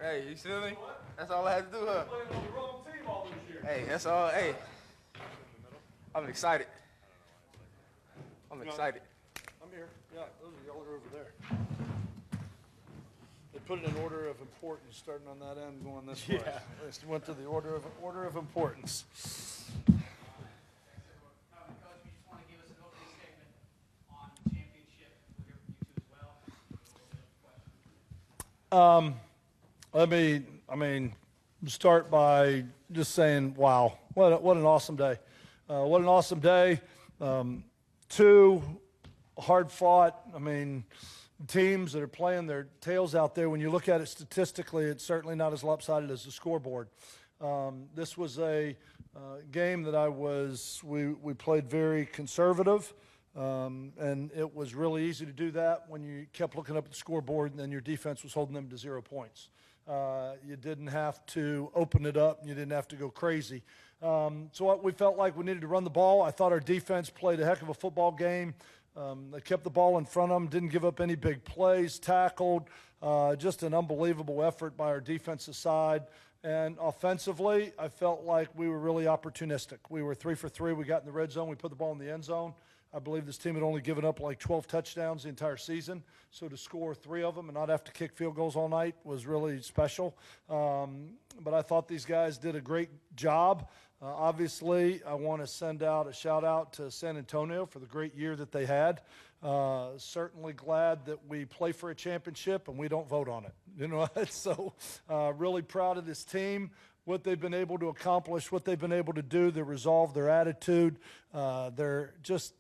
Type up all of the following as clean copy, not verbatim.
Hey, you feel me? That's all I had to do, huh? Playing on the wrong team all those years. Hey, that's all. Hey, I'm excited. I'm excited. I'm here. Yeah, those are y'all are over there. They put it in order of importance, starting on that end, going this way. They just went to the order of importance. Coach, we just want to give us an opening statement on championship. We'll hear from you two as well. Start by just saying, wow, what an awesome day. What an awesome day. Two hard fought, teams that are playing their tails out there. When you look at it statistically, it's certainly not as lopsided as the scoreboard. This was a game that we played very conservative, and it was really easy to do that when you kept looking up at the scoreboard and then your defense was holding them to 0 points. You didn't have to open it up, and you didn't have to go crazy. So we felt like we needed to run the ball. I thought our defense played a heck of a football game. They kept the ball in front of them, didn't give up any big plays, tackled. Just an unbelievable effort by our defensive side. And offensively, I felt like we were really opportunistic. We were 3 for 3. We got in the red zone. We put the ball in the end zone. I believe this team had only given up like 12 touchdowns the entire season. So to score 3 of them and not have to kick field goals all night was really special. But I thought these guys did a great job. Obviously, I want to send out a shout-out to San Antonio for the great year that they had. Certainly glad that we play for a championship and we don't vote on it. So really proud of this team, what they've been able to accomplish, what they've been able to do, their resolve, their attitude, their just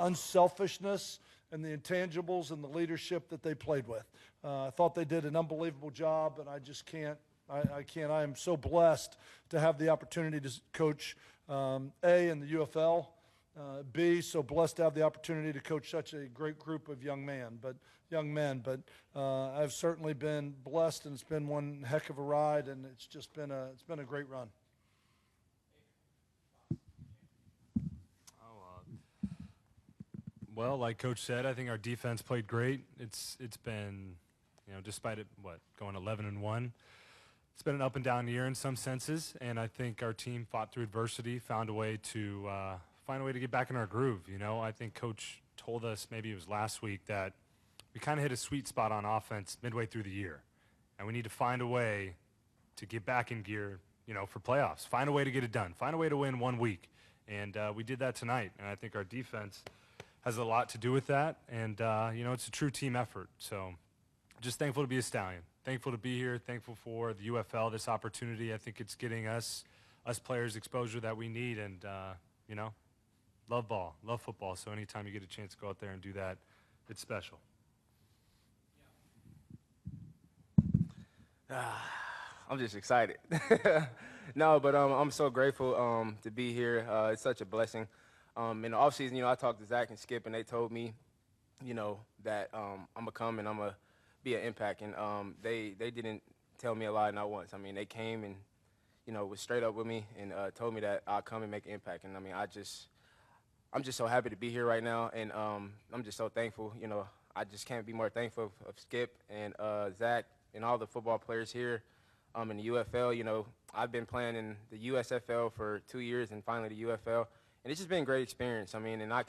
unselfishness, and the intangibles and the leadership that they played with. I thought they did an unbelievable job, and I just can't. I am so blessed to have the opportunity to coach A in the UFL, B, so blessed to have the opportunity to coach such a great group of young men. But I've certainly been blessed, and it's been one heck of a ride, and it's just been a great run. Well, like Coach said, I think our defense played great. It's been, despite it going 11-1. It's been an up and down year in some senses, and I think our team fought through adversity, found a way to get back in our groove. I think Coach told us, maybe it was last week, that we kind of hit a sweet spot on offense midway through the year, and we need to find a way to get back in gear, for playoffs. Find a way to get it done. Find a way to win 1 week, and we did that tonight. And I think our defense has a lot to do with that, and it's a true team effort. So, just thankful to be a Stallion. Thankful to be here, thankful for the UFL, this opportunity. I think it's getting us players exposure that we need, and, love ball, love football. So anytime you get a chance to go out there and do that, it's special. I'm just excited. No, but I'm so grateful to be here. It's such a blessing. In the offseason, I talked to Zach and Skip, and they told me, that I'm going to come and I'm going to be an impact, and they didn't tell me a lie not once. They came and was straight up with me and told me that I'll come and make an impact. And I'm just so happy to be here right now, and I'm just so thankful. I just can't be more thankful of Skip and Zach and all the football players here in the UFL. I've been playing in the USFL for 2 years and finally the UFL, and it's just been a great experience. And I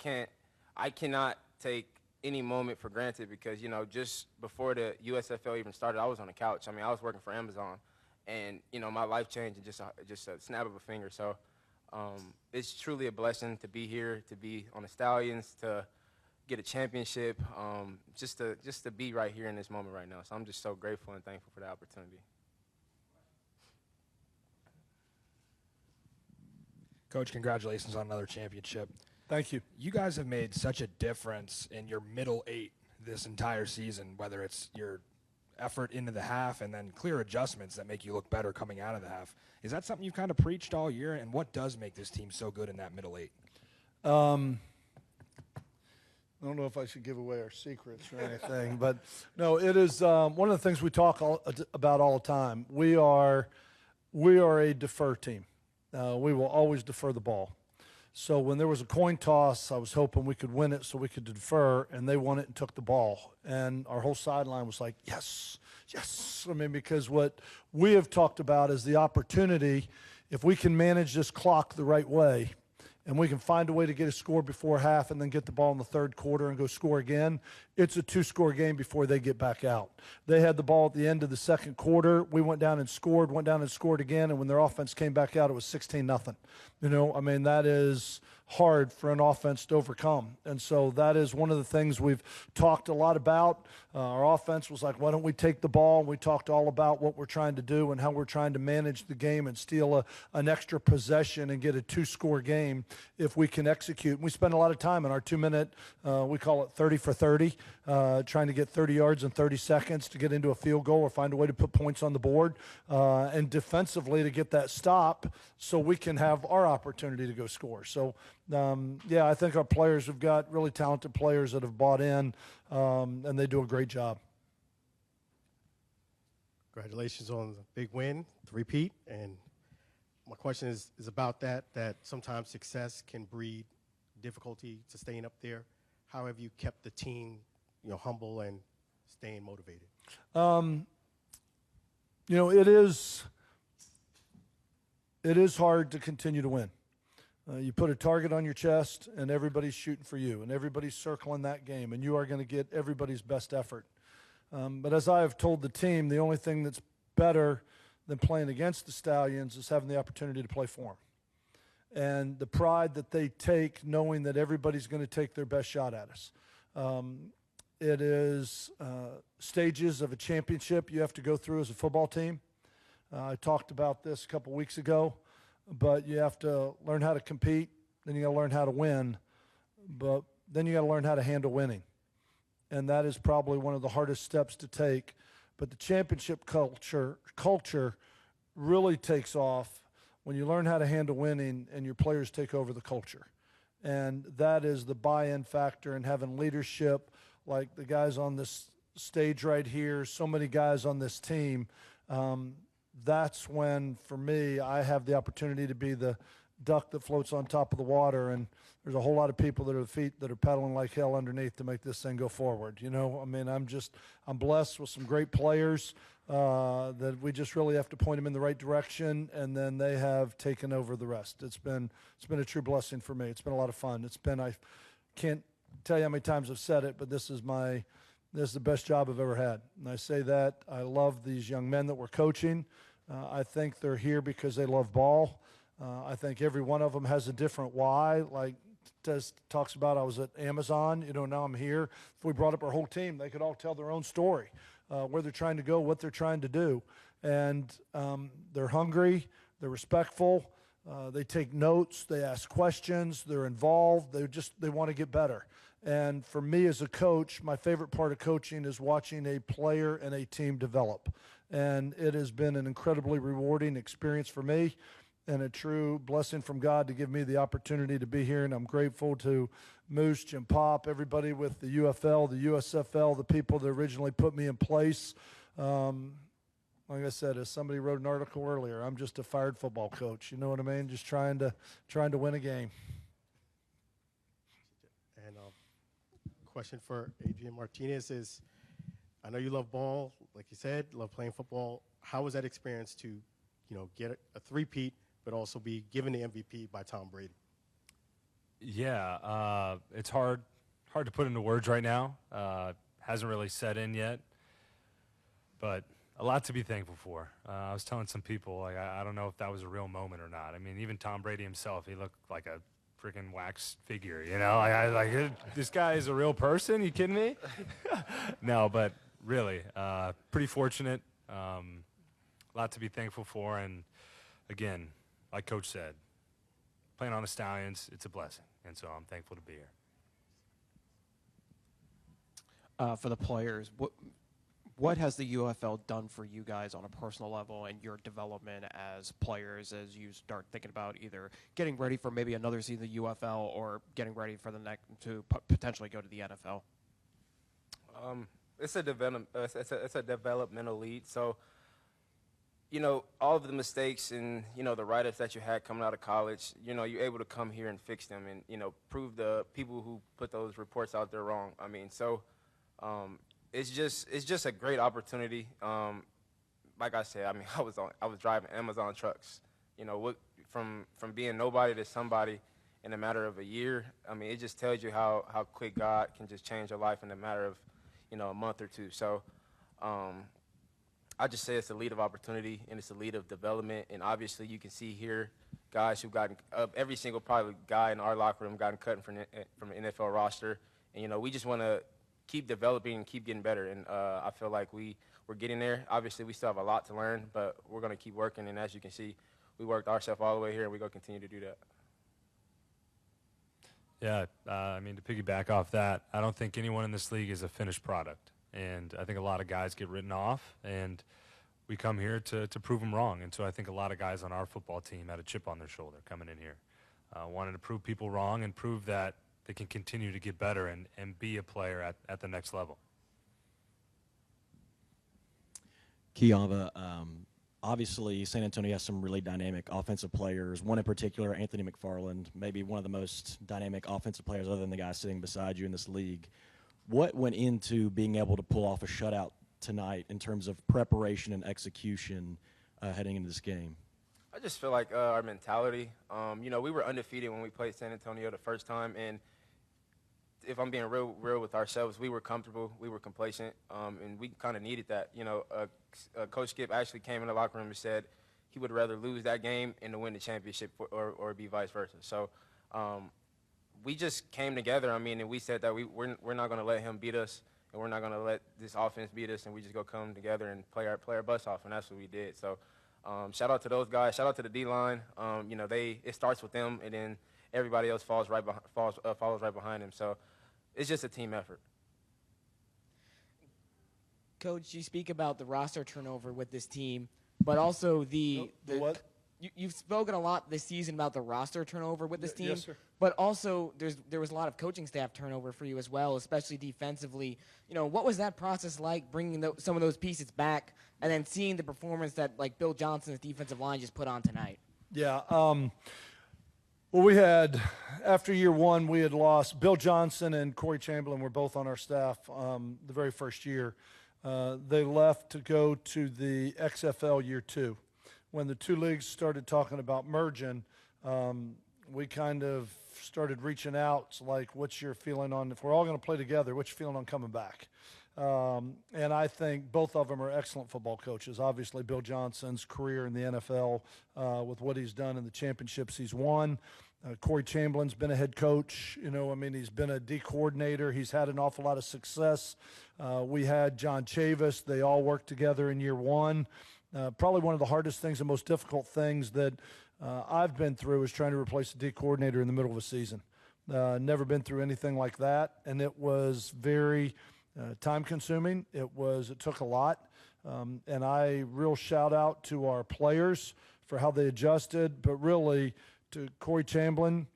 cannot take any moment for granted because, just before the USFL even started, I was on the couch. I was working for Amazon, and, my life changed in just a snap of a finger. So it's truly a blessing to be here, to be on the Stallions, to get a championship, just to be right here in this moment right now. So I'm just so grateful and thankful for the opportunity. Coach, congratulations on another championship. Thank you. You guys have made such a difference in your middle 8 this entire season, whether it's your effort into the half and then clear adjustments that make you look better coming out of the half. Is that something you've kind of preached all year, and what does make this team so good in that middle 8? I don't know if I should give away our secrets or anything, but no, it is one of the things we talk about all the time. We are a defer team. We will always defer the ball. So when there was a coin toss, I was hoping we could win it so we could defer, and they won it and took the ball. And our whole sideline was like, yes, yes. I mean, because what we have talked about is the opportunity, if we can manage this clock the right way, and we can find a way to get a score before half and then get the ball in the third quarter and go score again, it's a two-score game before they get back out. They had the ball at the end of the second quarter. We went down and scored again, and when their offense came back out, it was 16-0. You know, I mean, that is hard for an offense to overcome. And so that is one of the things we've talked a lot about. Our offense was like, why don't we take the ball? And we talked all about what we're trying to do and how we're trying to manage the game and steal an extra possession and get a two-score game if we can execute. And we spend a lot of time in our 2-minute, we call it 30 for 30, trying to get 30 yards in 30 seconds to get into a field goal or find a way to put points on the board, and defensively to get that stop so we can have our opportunity to go score. So, yeah, I think our players, we've got really talented players that have bought in, and they do a great job. Congratulations on the big win, the repeat. And my question is about that sometimes success can breed difficulty to staying up there. How have you kept the team, you know, humble and staying motivated? You know, it is hard to continue to win. You put a target on your chest, and everybody's shooting for you, and everybody's circling that game, and you are going to get everybody's best effort. But as I have told the team, the only thing that's better than playing against the Stallions is having the opportunity to play for them. And the pride that they take knowing that everybody's going to take their best shot at us. It is stages of a championship you have to go through as a football team. I talked about this a couple weeks ago. But you have to learn how to compete, then you got to learn how to win, but then you got to learn how to handle winning. And that is probably one of the hardest steps to take. But the championship culture really takes off when you learn how to handle winning and your players take over the culture. And that is the buy-in factor in having leadership like the guys on this stage right here, so many guys on this team. That's when, for me, I have the opportunity to be the duck that floats on top of the water, and there's a whole lot of people that are the feet that are paddling like hell underneath to make this thing go forward. You know, I mean, I'm blessed with some great players that we just really have to point them in the right direction, and then they have taken over the rest. It's been a true blessing for me. It's been a lot of fun. I can't tell you how many times I've said it, but this is the best job I've ever had. And I say that. I love these young men that we're coaching. I think they're here because they love ball. I think every one of them has a different why. Like Tez talks about, I was at Amazon, you know, now I'm here. If we brought up our whole team, they could all tell their own story, where they're trying to go, what they're trying to do. And they're hungry, they're respectful, they take notes, they ask questions, they're involved, they want to get better. And for me as a coach, my favorite part of coaching is watching a player and a team develop. And it has been an incredibly rewarding experience for me and a true blessing from God to give me the opportunity to be here. And I'm grateful to Moose, Jim Pop, everybody with the UFL, the USFL, the people that originally put me in place. Like I said, as somebody wrote an article earlier, I'm just a fired football coach. You know what I mean? Just trying to win a game. And question for Adrian Martinez is, I know you love ball, like you said, love playing football. How was that experience to, you know, get a three-peat, but also be given the MVP by Tom Brady? Yeah, it's hard to put into words right now. Hasn't really set in yet, but a lot to be thankful for. I was telling some people, like, I don't know if that was a real moment or not. I mean, even Tom Brady himself, he looked like a freaking wax figure, you know? This guy is a real person? You kidding me? No, but really, pretty fortunate. A lot to be thankful for. And, again, like Coach said, playing on the Stallions, it's a blessing. And so I'm thankful to be here. For the players, what has the UFL done for you guys on a personal level and your development as players as you start thinking about either getting ready for maybe another season of the UFL or getting ready for the next to potentially go to the NFL? It's a developmental lead. So, you know, all of the mistakes and, you know, the write-ups that you had coming out of college, you know, you're able to come here and fix them and, you know, prove the people who put those reports out there wrong. I mean, so it's just a great opportunity. Like I said, I mean, I was driving Amazon trucks. You know, from being nobody to somebody in a matter of a year. I mean, it just tells you how quick God can just change your life in a matter of, you know, a month or two. So I just say it's a lead of opportunity and it's a lead of development. And obviously you can see here guys who've gotten every single probably guy in our locker room gotten cut from the NFL roster. And, you know, we just want to keep developing and keep getting better. And I feel like we're getting there. Obviously we still have a lot to learn, but we're going to keep working. And as you can see, we worked ourselves all the way here and we're going to continue to do that. Yeah, I mean, to piggyback off that, I don't think anyone in this league is a finished product. And I think a lot of guys get written off, and we come here to prove them wrong. And so I think a lot of guys on our football team had a chip on their shoulder coming in here, wanting to prove people wrong and prove that they can continue to get better and be a player at the next level. Kiava, obviously, San Antonio has some really dynamic offensive players. One in particular, Anthony McFarland, maybe one of the most dynamic offensive players other than the guy sitting beside you in this league. What went into being able to pull off a shutout tonight in terms of preparation and execution heading into this game? I just feel like our mentality, you know, we were undefeated when we played San Antonio the first time, and if I'm being real with ourselves, we were comfortable, we were complacent, and we kind of needed that. You know, Coach Skip actually came in the locker room and said he would rather lose that game and to win the championship or be vice versa. So we just came together, I mean, and we said that we're not going to let him beat us, and we're not going to let this offense beat us, and we just go come together and play our butts off, and that's what we did. So shout out to those guys. Shout out to the D-line. You know, it starts with them, and then everybody else follows right behind them. So it's just a team effort. Coach, you speak about the roster turnover with this team, but also the what? You've spoken a lot this season about the roster turnover with this team. Yes, sir. But also there was a lot of coaching staff turnover for you as well, especially defensively. You know, what was that process like, bringing some of those pieces back and then seeing the performance that, like, Bill Johnson's defensive line just put on tonight? Yeah. Well, we had, after year one, we had lost Bill Johnson and Corey Chamberlain were both on our staff the very first year. They left to go to the XFL year two. When the two leagues started talking about merging, we kind of started reaching out. It's like, what's your feeling on, if we're all going to play together, what's your feeling on coming back? And I think both of them are excellent football coaches. Obviously, Bill Johnson's career in the NFL with what he's done in the championships he's won. Corey Chamberlain's been a head coach. You know, I mean, he's been a D coordinator. He's had an awful lot of success. We had John Chavis. They all worked together in year one. Probably one of the hardest things and most difficult things that I've been through is trying to replace a D coordinator in the middle of a season. Never been through anything like that, and it was very time-consuming. It took a lot, and I real shout out to our players for how they adjusted, but really to Corey Chamberlain,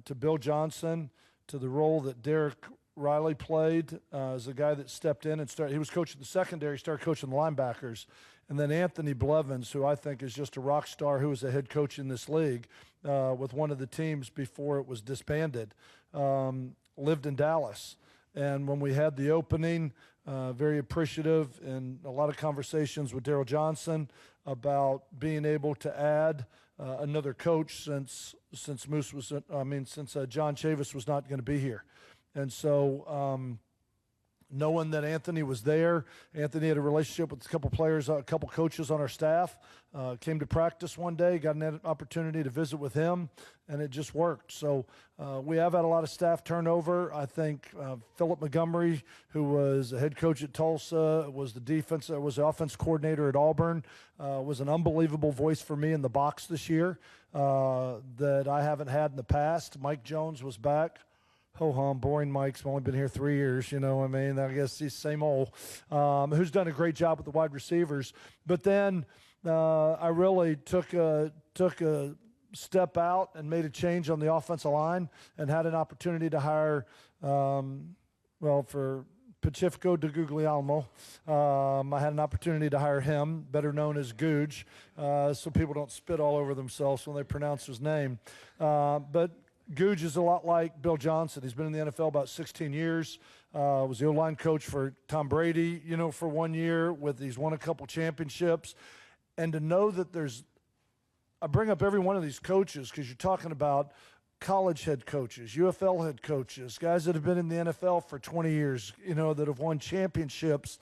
to Bill Johnson, to the role that Derek Riley played as a guy that stepped in and started. He was coaching the secondary, started coaching the linebackers. And then Anthony Blevins, who I think is just a rock star, who was a head coach in this league with one of the teams before it was disbanded, lived in Dallas. And when we had the opening, very appreciative and a lot of conversations with Daryl Johnson about being able to add another coach since John Chavis was not going to be here. And so knowing that Anthony was there, Anthony had a relationship with a couple players, a couple coaches on our staff, came to practice one day, got an opportunity to visit with him, and it just worked. So we have had a lot of staff turnover. I think Philip Montgomery, who was a head coach at Tulsa, was the offense coordinator at Auburn, was an unbelievable voice for me in the box this year that I haven't had in the past. Mike Jones was back. Ho-hum, boring Mike's only been here 3 years, you know what I mean? I guess he's same old. Who's done a great job with the wide receivers. But then I really took a step out and made a change on the offensive line and had an opportunity to hire, for Pacifico de Guglielmo. I had an opportunity to hire him, better known as Googe, so people don't spit all over themselves when they pronounce his name. But Googe is a lot like Bill Johnson. He's been in the NFL about 16 years. Was the O-line coach for Tom Brady, you know, for 1 year. He's won a couple championships. And to know that I bring up every one of these coaches because you're talking about college head coaches, UFL head coaches, guys that have been in the NFL for 20 years, you know, that have won championships,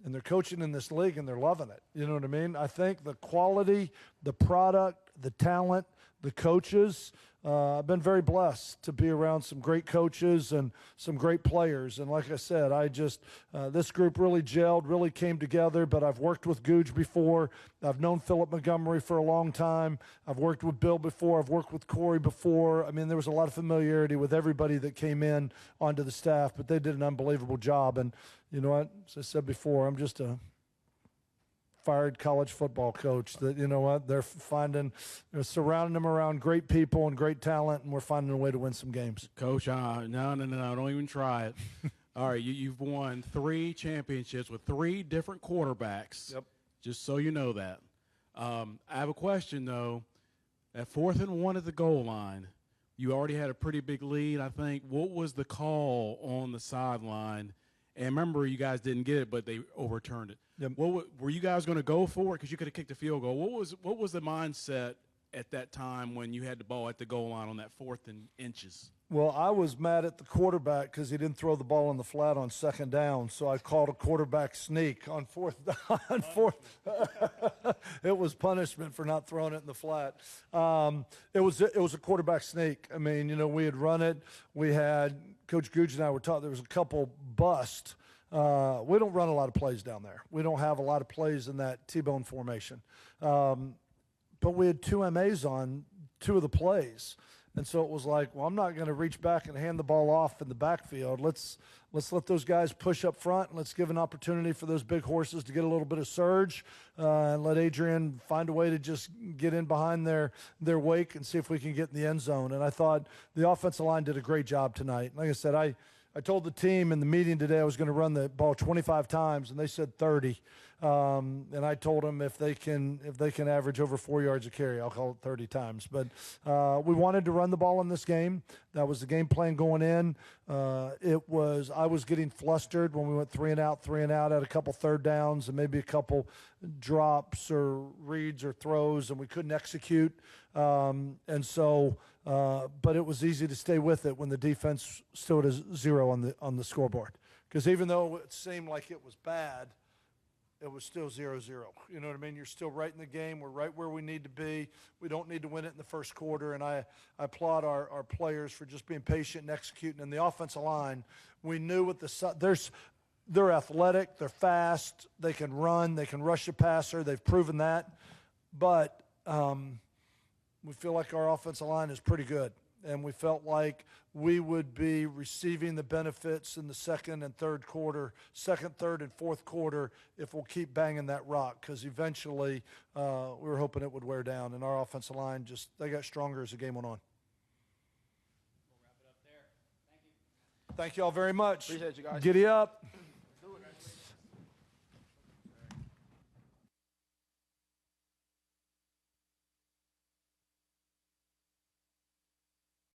and they're coaching in this league and they're loving it. You know what I mean? I think the quality, the product, the talent, the coaches, I've been very blessed to be around some great coaches and some great players. And like I said, this group really gelled, really came together, but I've worked with Googe before. I've known Philip Montgomery for a long time. I've worked with Bill before. I've worked with Corey before. I mean, there was a lot of familiarity with everybody that came in onto the staff, but they did an unbelievable job. And you know what? As I said before, I'm just a fired college football coach that, you know what, they're surrounding them around great people and great talent, and we're finding a way to win some games. Coach, no, don't even try it. All right, you've won 3 championships with 3 different quarterbacks. Yep. Just so you know that. I have a question, though. At 4th and 1 at the goal line, you already had a pretty big lead, I think. What was the call on the sideline? And remember, you guys didn't get it, but they overturned it. Yep. Were you guys going to go for it? Because you could have kicked a field goal. What was the mindset at that time when you had the ball at the goal line on that 4th and inches? Well, I was mad at the quarterback because he didn't throw the ball in the flat on 2nd down, so I called a quarterback sneak on 4th down. It was punishment for not throwing it in the flat. It was a quarterback sneak. I mean, you know, we had run it. We had Coach Googe and I were taught there was a couple busts. We don't run a lot of plays down there. We don't have a lot of plays in that T-bone formation. But we had 2 MAs on 2 of the plays. And so it was like, well, I'm not going to reach back and hand the ball off in the backfield. Let's let those guys push up front, and let's give an opportunity for those big horses to get a little bit of surge, and let Adrian find a way to just get in behind their wake and see if we can get in the end zone. And I thought the offensive line did a great job tonight. Like I said, I told the team in the meeting today I was going to run the ball 25 times, and they said 30. And I told them if they can average over 4 yards a carry, I'll call it 30 times. But we wanted to run the ball in this game. That was the game plan going in. I was getting flustered when we went 3 and out, had a couple 3rd downs and maybe a couple drops or reads or throws, and we couldn't execute. But it was easy to stay with it when the defense stood at 0 on the scoreboard. Because even though it seemed like it was bad, it was still 0-0. You know what I mean? You're still right in the game. We're right where we need to be. We don't need to win it in the first quarter, and I applaud our players for just being patient and executing. And the offensive line, we knew what they're athletic, they're fast, they can run, they can rush a passer. They've proven that. But we feel like our offensive line is pretty good, and we felt like we would be receiving the benefits in the second, third, and fourth quarter if we'll keep banging that rock, because eventually we were hoping it would wear down, and our offensive line they got stronger as the game went on. We'll wrap it up there. Thank you. Thank you all very much. Appreciate you guys. Giddy up.